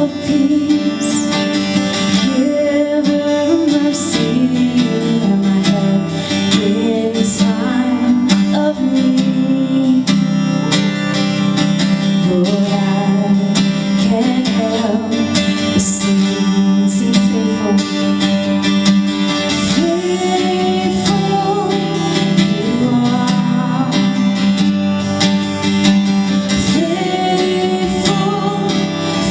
of peace, giver of mercy, and my help in time of need. Lord, I can't help but sing faithful. Faithful you are. Faithful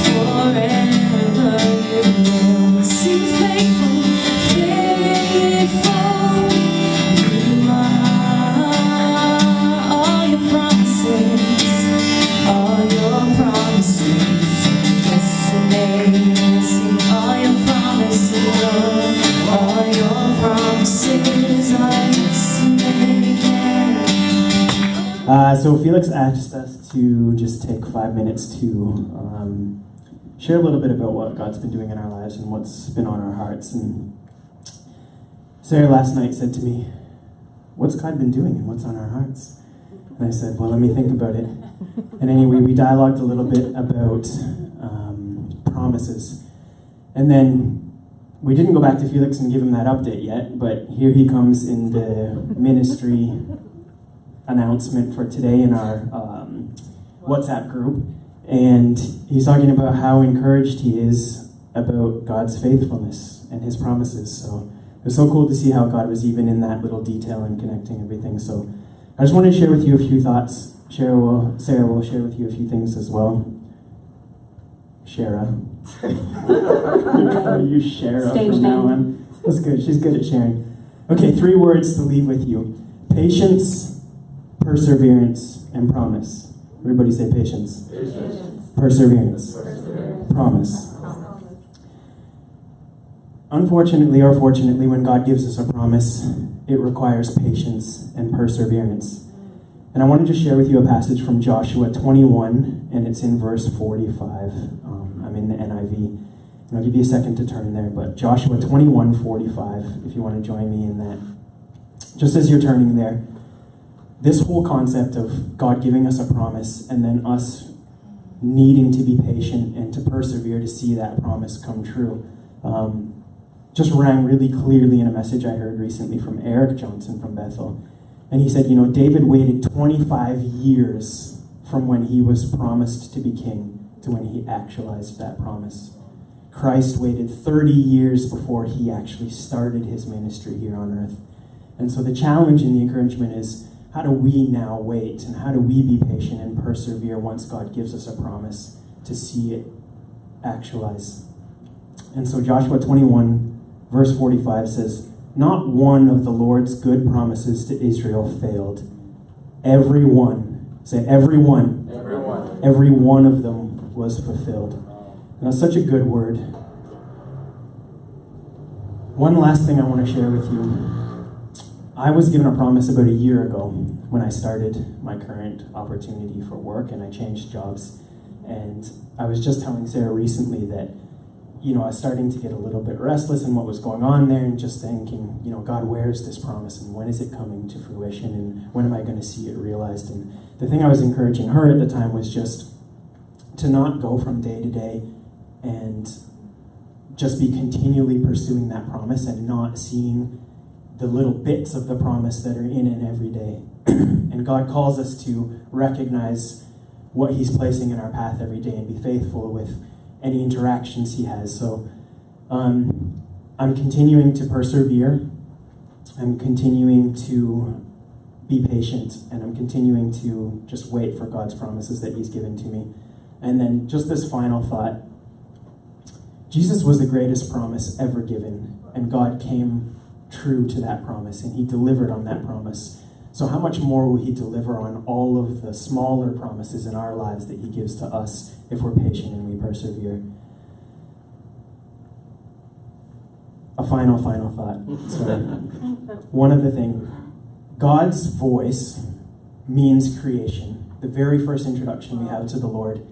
forever you will. Sing faithful, faithful you are. All your promises, yes and amen. Sing all your promises, Lord. All your promises are yes and amen. So Felix asked us to just take 5 minutes to share a little bit about what God's been doing in our lives and what's been on our hearts. And Sarah last night said to me, "What's God been doing and what's on our hearts?" And I said, "Well, let me think about it." And anyway, we dialogued a little bit about promises. And then we didn't go back to Felix and give him that update yet, but here he comes in the ministry announcement for today in our WhatsApp group. And he's talking about how encouraged he is about God's faithfulness and his promises. So it was so cool to see how God was even in that little detail and connecting everything. So I just wanted to share with you a few thoughts. Sarah will share with you a few things as well. Shara. You Shara Stage from now name. on. That's good. She's good at sharing. Okay, 3 words to leave with you. Patience, perseverance, and promise. Everybody say patience. Perseverance. Promise. Unfortunately or fortunately, when God gives us a promise, it requires patience and perseverance. And I wanted to share with you a passage from Joshua 21, and it's in verse 45. I'm in the NIV. And I'll give you a second to turn there, but Joshua 21:45, if you want to join me in that. Just as you're turning there, this whole concept of God giving us a promise and then us needing to be patient and to persevere to see that promise come true just rang really clearly in a message I heard recently from Eric Johnson from Bethel. And he said, David waited 25 years from when he was promised to be king to when he actualized that promise. Christ waited 30 years before he actually started his ministry here on earth. And so the challenge and the encouragement is, how do we now wait and how do we be patient and persevere once God gives us a promise to see it actualize? And so Joshua 21 verse 45 says, "Not one of the Lord's good promises to Israel failed. Every one," say every one. Every one of them was fulfilled. And that's such a good word. One last thing I want to share with you. I was given a promise about a year ago when I started my current opportunity for work and I changed jobs. And I was just telling Sarah recently that I was starting to get a little bit restless in what was going on there and just thinking, God, where is this promise and when is it coming to fruition and when am I going to see it realized? And the thing I was encouraging her at the time was just to not go from day to day and just be continually pursuing that promise and not seeing the little bits of the promise that are in it every day. And God calls us to recognize what he's placing in our path every day and be faithful with any interactions he has. So I'm continuing to persevere. I'm continuing to be patient, and I'm continuing to just wait for God's promises that he's given to me. And then just this final thought. Jesus was the greatest promise ever given, and God came true to that promise, and he delivered on that promise. So how much more will he deliver on all of the smaller promises in our lives that he gives to us if we're patient and we persevere? A final thought. Sorry. One other thing. God's voice means creation. The very first introduction we have to the Lord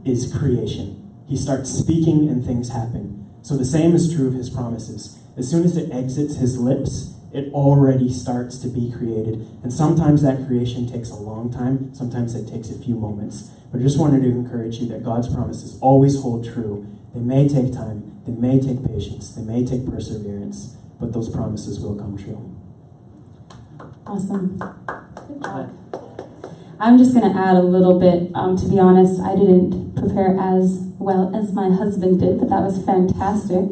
is creation. He starts speaking and things happen. So the same is true of his promises. As soon as it exits his lips, it already starts to be created. And sometimes that creation takes a long time. Sometimes it takes a few moments. But I just wanted to encourage you that God's promises always hold true. They may take time, they may take patience, they may take perseverance, but those promises will come true. Awesome. Good job. I'm just going to add a little bit. To be honest, I didn't prepare as well as my husband did, but that was fantastic.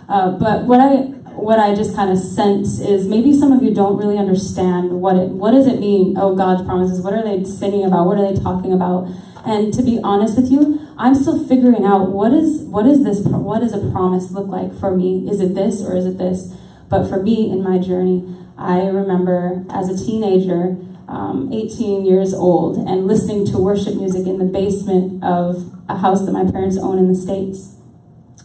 But what I just kind of sense is maybe some of you don't really understand what does it mean, oh, God's promises, what are they singing about, what are they talking about? And to be honest with you, I'm still figuring out what does a promise look like for me? Is it this or is it this? But for me, in my journey, I remember as a teenager, 18 years old, and listening to worship music in the basement of a house that my parents own in the States.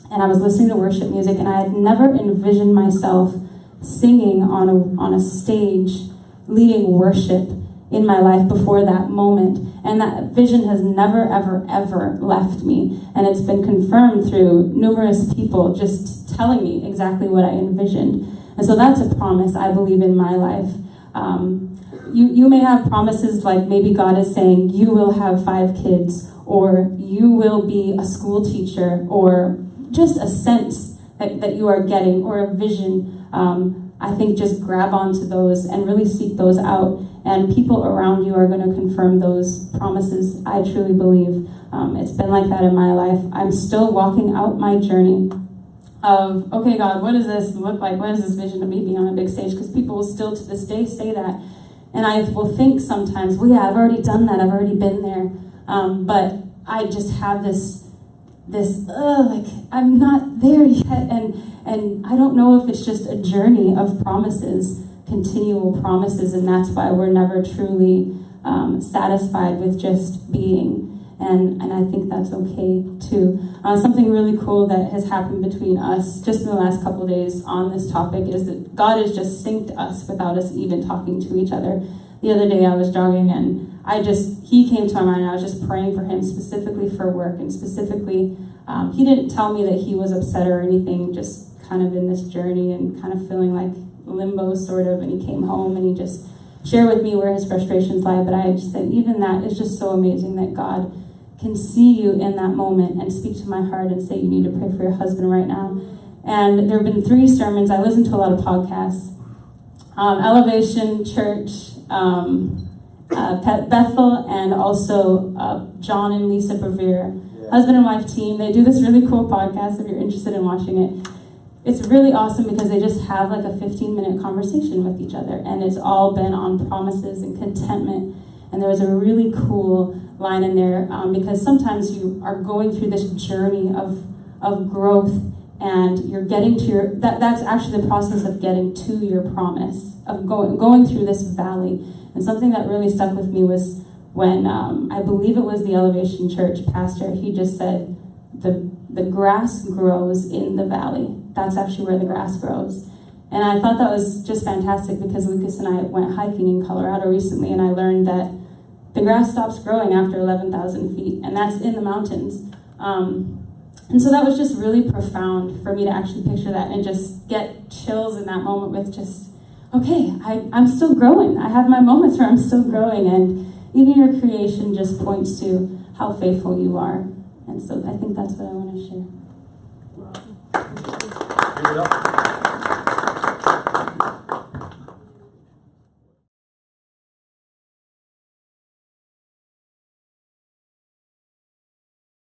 And I was listening to worship music, and I had never envisioned myself singing on a stage, leading worship in my life before that moment. And that vision has never, ever, ever left me. And it's been confirmed through numerous people just telling me exactly what I envisioned. And so that's a promise I believe in my life. You may have promises like maybe God is saying you will have 5 kids, or you will be a school teacher, or just a sense that you are getting, or a vision. I think just grab onto those and really seek those out, and people around you are going to confirm those promises. I truly believe it's been like that in my life. I'm still walking out my journey of, okay, God, what does this look like? What is this vision of me being on a big stage? Because people will still to this day say that. And I will think sometimes, well, yeah, I've already done that. I've already been there. But I just have this like, I'm not there yet. And I don't know if it's just a journey of promises, continual promises. And that's why we're never truly satisfied with just being. And I think that's okay too. Something really cool that has happened between us just in the last couple of days on this topic is that God has just synced us without us even talking to each other. The other day I was jogging and he came to my mind, and I was just praying for him specifically for work, and specifically, he didn't tell me that he was upset or anything, just kind of in this journey and kind of feeling like limbo sort of, and he came home and he just shared with me where his frustrations lie. But I just said, even that is just so amazing that God can see you in that moment and speak to my heart and say, you need to pray for your husband right now. And there have been 3 sermons. I listen to a lot of podcasts. Elevation Church, Bethel, and also John and Lisa Bevere, husband and wife team. They do this really cool podcast if you're interested in watching it. It's really awesome because they just have like a 15-minute conversation with each other, and it's all been on promises and contentment. And there was a really cool line in there because sometimes you are going through this journey of growth, and you're getting to that's actually the process of getting to your promise, of going through this valley. And something that really stuck with me was when I believe it was the Elevation Church pastor, he just said, the grass grows in the valley. That's actually where the grass grows. And I thought that was just fantastic because Lucas and I went hiking in Colorado recently, and I learned that the grass stops growing after 11,000 feet, and that's in the mountains. And so that was just really profound for me to actually picture that and just get chills in that moment with just, okay, I'm still growing. I have my moments where I'm still growing, and even your creation just points to how faithful you are. And so I think that's what I want to share. Give it up.